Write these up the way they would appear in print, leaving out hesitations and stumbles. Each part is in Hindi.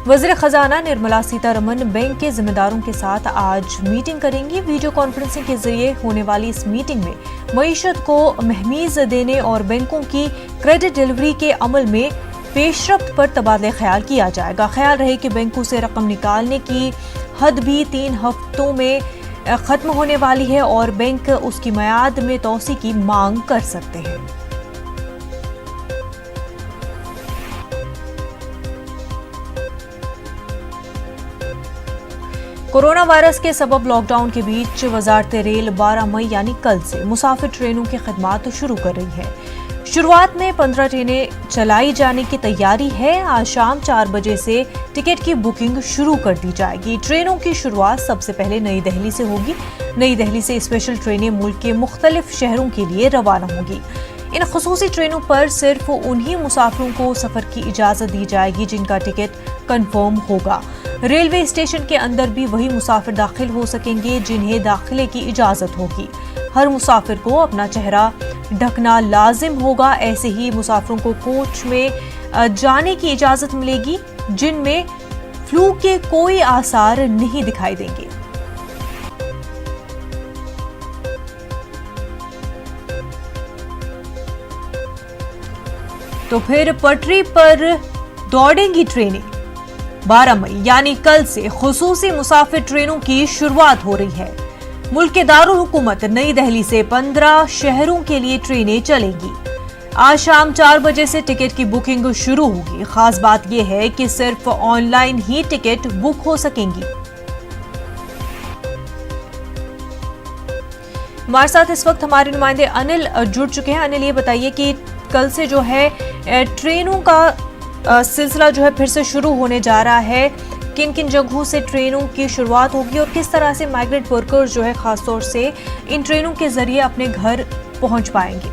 वज़ीर खजाना निर्मला सीतारमण बैंक के जिम्मेदारों के साथ आज मीटिंग करेंगी। वीडियो कॉन्फ्रेंसिंग के जरिए होने वाली इस मीटिंग में मईशत को महमीज देने और बैंकों की क्रेडिट डिलीवरी के अमल में पेशरफ्त पर तबादला ख्याल किया जाएगा। ख्याल रहे कि बैंकों से रकम निकालने की हद भी 3 हफ्तों में खत्म होने वाली है और बैंक उसकी मियाद में तोसी की मांग कर सकते हैं। कोरोना वायरस के सबब लॉकडाउन के बीच वजारत रेल 12 मई यानी कल से मुसाफिर ट्रेनों की खिदमत शुरू कर रही है। शुरुआत में 15 ट्रेनें चलाई जाने की तैयारी है। आज शाम 4 बजे से टिकट की बुकिंग शुरू कर दी जाएगी। ट्रेनों की शुरुआत सबसे पहले नई दिल्ली से होगी। नई दिल्ली से स्पेशल ट्रेनें मुल्क के मुख्तलिफ शहरों के लिए रवाना होंगी। इन खुसूसी ट्रेनों पर सिर्फ उन्हीं मुसाफिरों को सफर की इजाजत दी जाएगी जिनका टिकट कंफर्म होगा। रेलवे स्टेशन के अंदर भी वही मुसाफिर दाखिल हो सकेंगे जिन्हें दाखिले की इजाजत होगी। हर मुसाफिर को अपना चेहरा ढकना लाजिम होगा। ऐसे ही मुसाफिरों को कोच में जाने की इजाजत मिलेगी जिनमें फ्लू के कोई आसार नहीं दिखाई देंगे। तो फिर पटरी पर दौड़ेंगी ट्रेनें। 12 मई यानी कल से खुसूसी मुसाफिर ट्रेनों की शुरुआत हो रही है। मुल्क के दारुल हुकूमत नई दिल्ली से 15 शहरों के लिए ट्रेनें चलेंगी। आज शाम 4 बजे से टिकट की बुकिंग शुरू होगी। खास बात यह है कि सिर्फ ऑनलाइन ही टिकट बुक हो सकेंगी। हमारे साथ इस वक्त हमारे नुमाइंदे अनिल जुड़ चुके हैं। अनिल, ये बताइए कि कल से जो है ट्रेनों का सिलसिला जो है फिर से शुरू होने जा रहा है। किन किन जगहों से ट्रेनों की शुरुआत होगी और किस तरह से माइग्रेंट वर्कर्स जो है खासतौर से इन ट्रेनों के जरिए अपने घर पहुंच पाएंगे?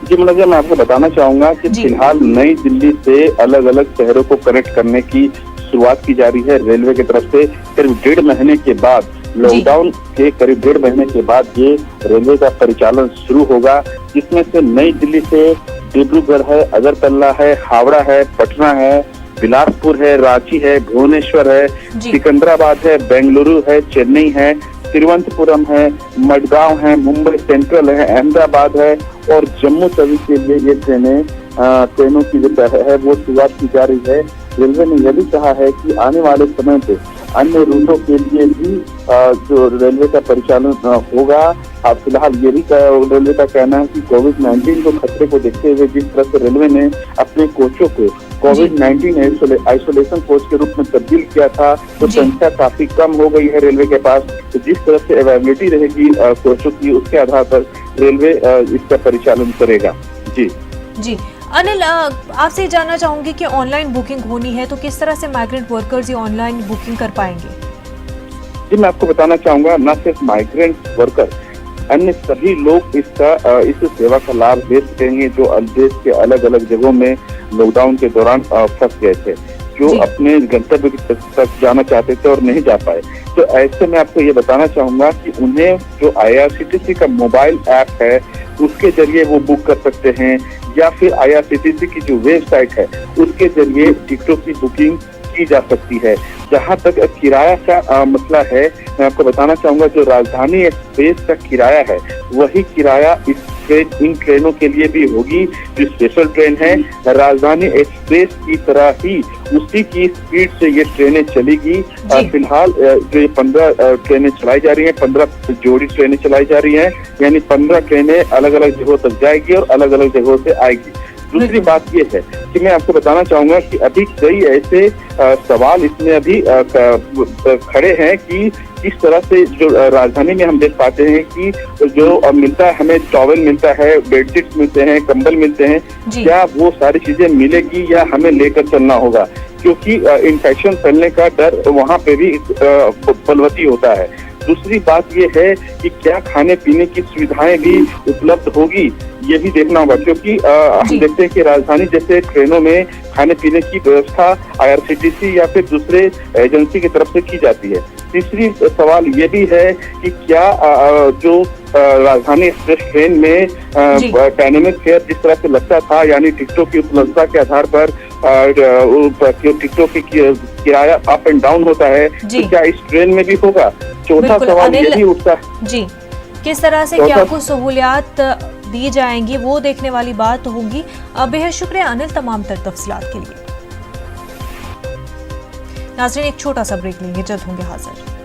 जी मुलाजा, मैं आपको बताना चाहूंगा कि फिलहाल नई दिल्ली से अलग अलग शहरों को कनेक्ट करने की शुरुआत की जा रही है रेलवे की तरफ से। करीब 1.5 महीने के बाद, लॉकडाउन के करीब 1.5 महीने के बाद ये रेलवे का परिचालन शुरू होगा, जिसमें से नई दिल्ली से डिब्रूगढ़ है, अगरतला है, हावड़ा है, पटना है, बिलासपुर है, रांची है, भुवनेश्वर है, सिकंदराबाद है, बेंगलुरु है, चेन्नई है, तिरुवनंतपुरम है, मडगांव है, मुंबई सेंट्रल है, अहमदाबाद है और जम्मू तवी के लिए ये ट्रेनों की जो है वो शुरुआत की जा रही है। रेलवे ने यह भी कहा है कि आने वाले समय पे अन्य रूटों के लिए भी जो रेलवे का परिचालन होगा। अब फिलहाल ये भी रेलवे का कहना है कि कोविड-19 को खतरे को देखते हुए जिस तरह से रेलवे ने अपने कोचों को कोविड-19 आइसोलेशन कोच के रूप में तब्दील किया था, तो संख्या काफी कम हो गई है रेलवे के पास। तो जिस तरह से अवेलेबिलिटी रहेगी कोचों की, उसके आधार पर रेलवे इसका परिचालन करेगा। जी अनिल, आपसे जानना चाहूंगी कि ऑनलाइन बुकिंग होनी है तो किस तरह से माइग्रेंट वर्कर्स ये ऑनलाइन बुकिंग कर पाएंगे? जी, मैं आपको बताना चाहूंगा, न सिर्फ माइग्रेंट वर्कर, अन्य सभी लोग इस सेवा का लाभ ले सकेंगे जो देश के अलग अलग जगहों में लॉकडाउन के दौरान फंस गए थे, जो अपने गंतव्य तक जाना चाहते थे और नहीं जा पाए। तो ऐसे में आपको ये बताना चाहूंगा कि उन्हें जो IRCTC का मोबाइल ऐप है उसके जरिए वो बुक कर सकते हैं, या फिर IRCTC की जो वेबसाइट है उसके जरिए टिकटों की बुकिंग की जा सकती है। जहां तक किराया का मसला है, मैं आपको बताना चाहूंगा जो राजधानी एक्सप्रेस का किराया है वही किराया इन ट्रेनों के लिए भी होगी। जो स्पेशल ट्रेन है राजधानी एक्सप्रेस की तरह ही उसी की स्पीड से ये ट्रेनें चलेगी। फिलहाल जो ये 15 ट्रेनें चलाई जा रही हैं, 15 जोड़ी ट्रेनें चलाई जा रही हैं, यानी 15 ट्रेनें अलग अलग जगहों तक जाएगी और अलग अलग जगहों से आएगी। दूसरी बात ये है कि मैं आपको बताना चाहूंगा कि अभी कई ऐसे सवाल इसमें अभी खड़े हैं कि इस तरह से जो राजधानी में हम देख पाते हैं कि जो मिलता है, हमें टॉवल मिलता है, बेडशीट मिलते हैं, कंबल मिलते हैं, क्या वो सारी चीजें मिलेगी या हमें लेकर चलना होगा? क्योंकि इन्फेक्शन फैलने का डर वहाँ पे भी बलवती होता है। दूसरी बात ये है कि क्या खाने पीने की सुविधाएं भी उपलब्ध होगी, ये भी देखना होगा, क्योंकि हम देखते हैं कि राजधानी जैसे ट्रेनों में खाने पीने की व्यवस्था IRCTC या फिर दूसरे एजेंसी की तरफ से की जाती है। तीसरी सवाल ये भी है कि क्या जो राजधानी एक्सप्रेस ट्रेन में डायनेमिक फेयर जिस तरह से लगता था, यानी टिकटों की उपलब्धता के आधार पर टिकटों की किराया अप एंड डाउन होता है, जी। तो क्या इस ट्रेन में भी होगा? चौथा बिल्कुल, सवाल अनिल यही उठता है। जी, किस तरह से क्या कुछ सहूलियात दी जाएंगी वो देखने वाली बात होगी। बेहद शुक्रिया अनिल तमाम तर तफसीलात के लिए। नाज़रीन, एक छोटा सा ब्रेक लेंगे, जल्द होंगे हाजिर।